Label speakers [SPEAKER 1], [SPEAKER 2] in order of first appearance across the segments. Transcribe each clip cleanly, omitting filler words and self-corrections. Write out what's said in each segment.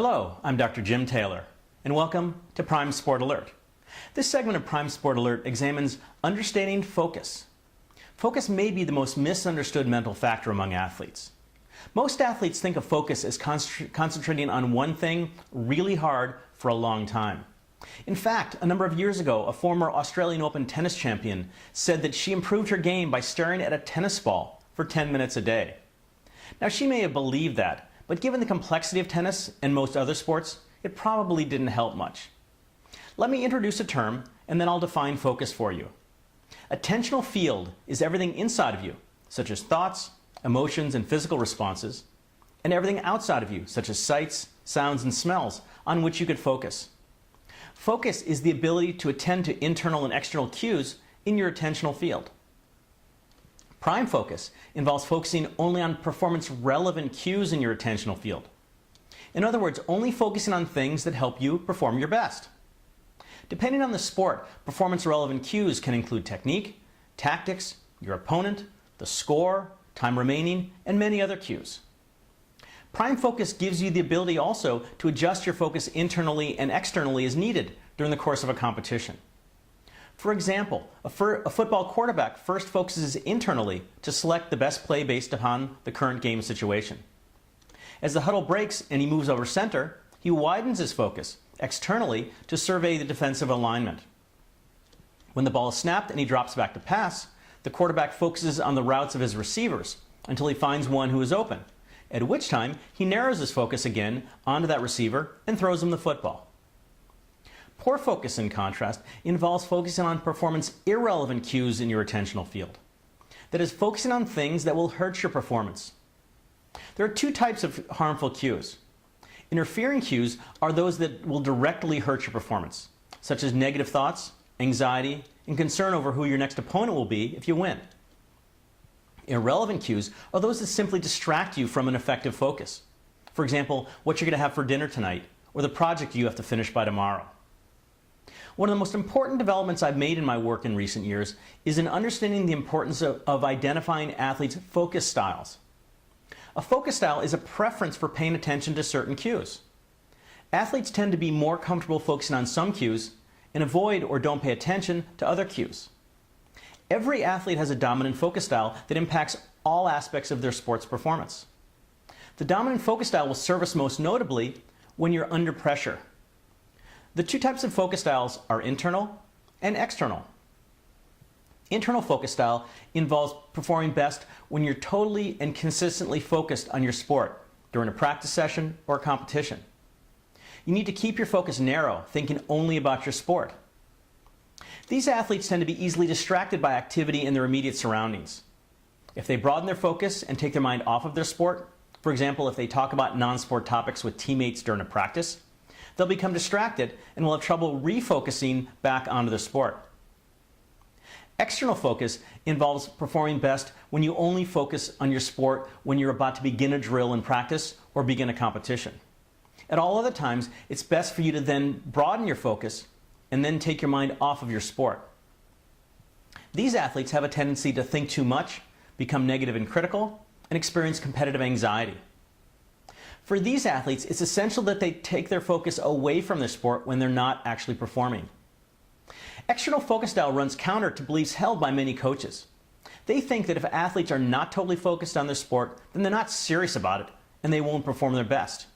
[SPEAKER 1] Hello, I'm Dr. Jim Taylor, and welcome to Prime Sport Alert. This segment of Prime Sport Alert examines understanding focus. Focus may be the most misunderstood mental factor among athletes. Most athletes think of focus as concentrating on one thing really hard for a long time. In fact, a number of years ago, a former Australian Open tennis champion said that she improved her game by staring at a tennis ball for 10 minutes a day. Now, she may have believed that, but given the complexity of tennis and most other sports, it probably didn't help much. Let me introduce a term, and then I'll define focus for you. Attentional field is everything inside of you, such as thoughts, emotions, and physical responses, and everything outside of you, such as sights, sounds, and smells, on which you could focus. Focus is the ability to attend to internal and external cues in your attentional field. Prime focus involves focusing only on performance-relevant cues in your attentional field. In other words, only focusing on things that help you perform your best. Depending on the sport, performance-relevant cues can include technique, tactics, your opponent, the score, time remaining, and many other cues. Prime focus gives you the ability also to adjust your focus internally and externally as needed during the course of a competition. For example, a football quarterback first focuses internally to select the best play based upon the current game situation. As the huddle breaks and he moves over center, he widens his focus externally to survey the defensive alignment. When the ball is snapped and he drops back to pass, the quarterback focuses on the routes of his receivers until he finds one who is open, at which time he narrows his focus again onto that receiver and throws him the football. Poor focus, in contrast, involves focusing on performance-irrelevant cues in your attentional field. That is, focusing on things that will hurt your performance. There are two types of harmful cues. Interfering cues are those that will directly hurt your performance, such as negative thoughts, anxiety, and concern over who your next opponent will be if you win. Irrelevant cues are those that simply distract you from an effective focus. For example, what you're going to have for dinner tonight, or the project you have to finish by tomorrow. One of the most important developments I've made in my work in recent years is in understanding the importance of identifying athletes' focus styles. A focus style is a preference for paying attention to certain cues. Athletes tend to be more comfortable focusing on some cues and avoid or don't pay attention to other cues. Every athlete has a dominant focus style that impacts all aspects of their sport's performance. The dominant focus style will serve us most notably when you're under pressure. The two types of focus styles are internal and external. Internal focus style involves performing best when you're totally and consistently focused on your sport during a practice session or a competition. You need to keep your focus narrow, thinking only about your sport. These athletes tend to be easily distracted by activity in their immediate surroundings. If they broaden their focus and take their mind off of their sport, for example, if they talk about non-sport topics with teammates during a practice, they'll become distracted and will have trouble refocusing back onto their sport. External focus involves performing best when you only focus on your sport when you're about to begin a drill in practice or begin a competition. At all other times, it's best for you to then broaden your focus and then take your mind off of your sport. These athletes have a tendency to think too much, become negative and critical, and experience competitive anxiety. For these athletes, it's essential that they take their focus away from their sport when they're not actually performing. External focus style runs counter to beliefs held by many coaches. They think that if athletes are not totally focused on their sport, then they're not serious about it and they won't perform their best.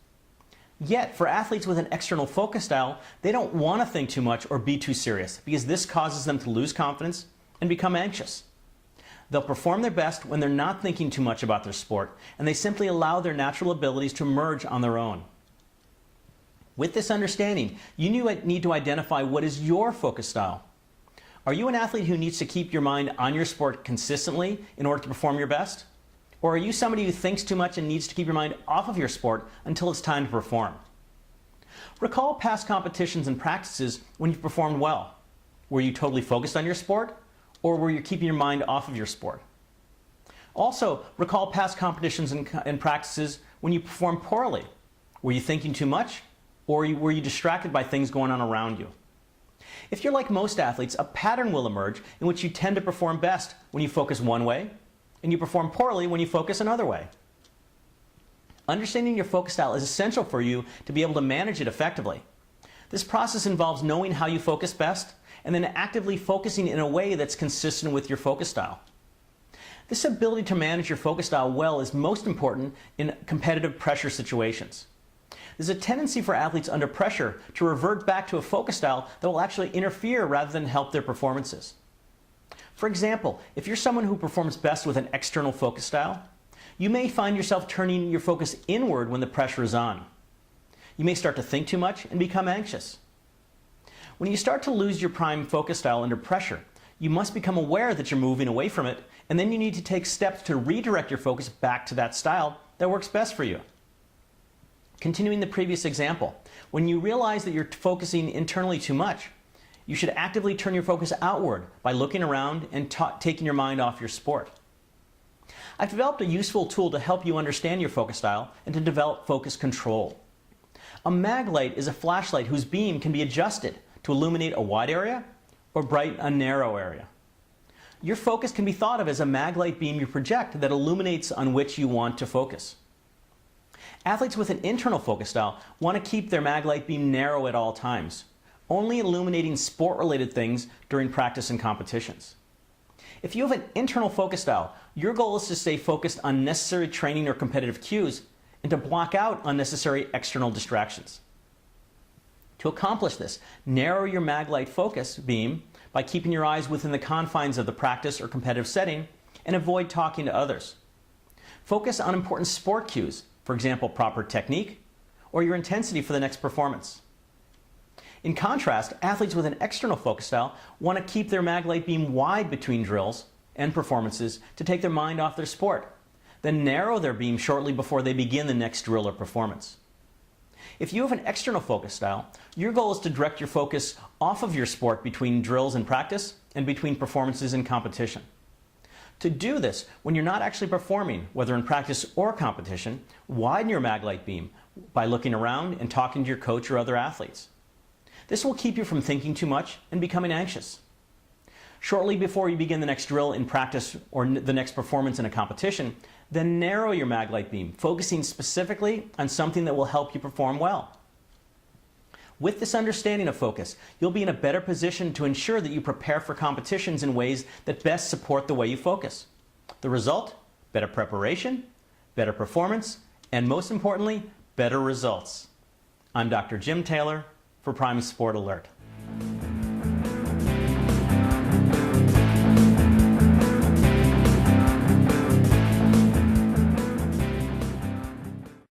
[SPEAKER 1] Yet, for athletes with an external focus style, they don't want to think too much or be too serious because this causes them to lose confidence and become anxious. They'll perform their best when they're not thinking too much about their sport, and they simply allow their natural abilities to emerge on their own. With this understanding, you need to identify what is your focus style. Are you an athlete who needs to keep your mind on your sport consistently in order to perform your best? Or are you somebody who thinks too much and needs to keep your mind off of your sport until it's time to perform? Recall past competitions and practices when you performed well. Were you totally focused on your sport? Or were you keeping your mind off of your sport? Also, recall past competitions and practices when you performed poorly. Were you thinking too much? Or were you distracted by things going on around you? If you're like most athletes, a pattern will emerge in which you tend to perform best when you focus one way, and you perform poorly when you focus another way. understanding your focus style is essential for you to be able to manage it effectively. This process involves knowing how you focus best and then actively focusing in a way that's consistent with your focus style. This ability to manage your focus style well is most important in competitive pressure situations. There's a tendency for athletes under pressure to revert back to a focus style that will actually interfere rather than help their performances. For example, if you're someone who performs best with an external focus style, you may find yourself turning your focus inward when the pressure is on. You may start to think too much and become anxious. When you start to lose your prime focus style under pressure, you must become aware that you're moving away from it, and then you need to take steps to redirect your focus back to that style that works best for you. Continuing the previous example, when you realize that you're focusing internally too much, you should actively turn your focus outward by looking around and taking your mind off your sport. I've developed a useful tool to help you understand your focus style and to develop focus control. A mag light is a flashlight whose beam can be adjusted to illuminate a wide area or brighten a narrow area. Your focus can be thought of as a mag light beam you project that illuminates on which you want to focus. Athletes with an internal focus style want to keep their mag light beam narrow at all times, only illuminating sport-related things during practice and competitions. If you have an internal focus style, your goal is to stay focused on necessary training or competitive cues and to block out unnecessary external distractions. To accomplish this, narrow your mag light focus beam by keeping your eyes within the confines of the practice or competitive setting and avoid talking to others. Focus on important sport cues, for example, proper technique or your intensity for the next performance. In contrast, athletes with an external focus style want to keep their mag light beam wide between drills and performances to take their mind off their sport, then narrow their beam shortly before they begin the next drill or performance. If you have an external focus style, your goal is to direct your focus off of your sport between drills and practice and between performances and competition. To do this, when you're not actually performing, whether in practice or competition, widen your mag light beam by looking around and talking to your coach or other athletes. This will keep you from thinking too much and becoming anxious. Shortly before you begin the next drill in practice or the next performance in a competition, then narrow your mag light beam, focusing specifically on something that will help you perform well. With this understanding of focus, you'll be in a better position to ensure that you prepare for competitions in ways that best support the way you focus. The result? Better preparation, better performance, and most importantly, better results. I'm Dr. Jim Taylor for Prime Sport Alert.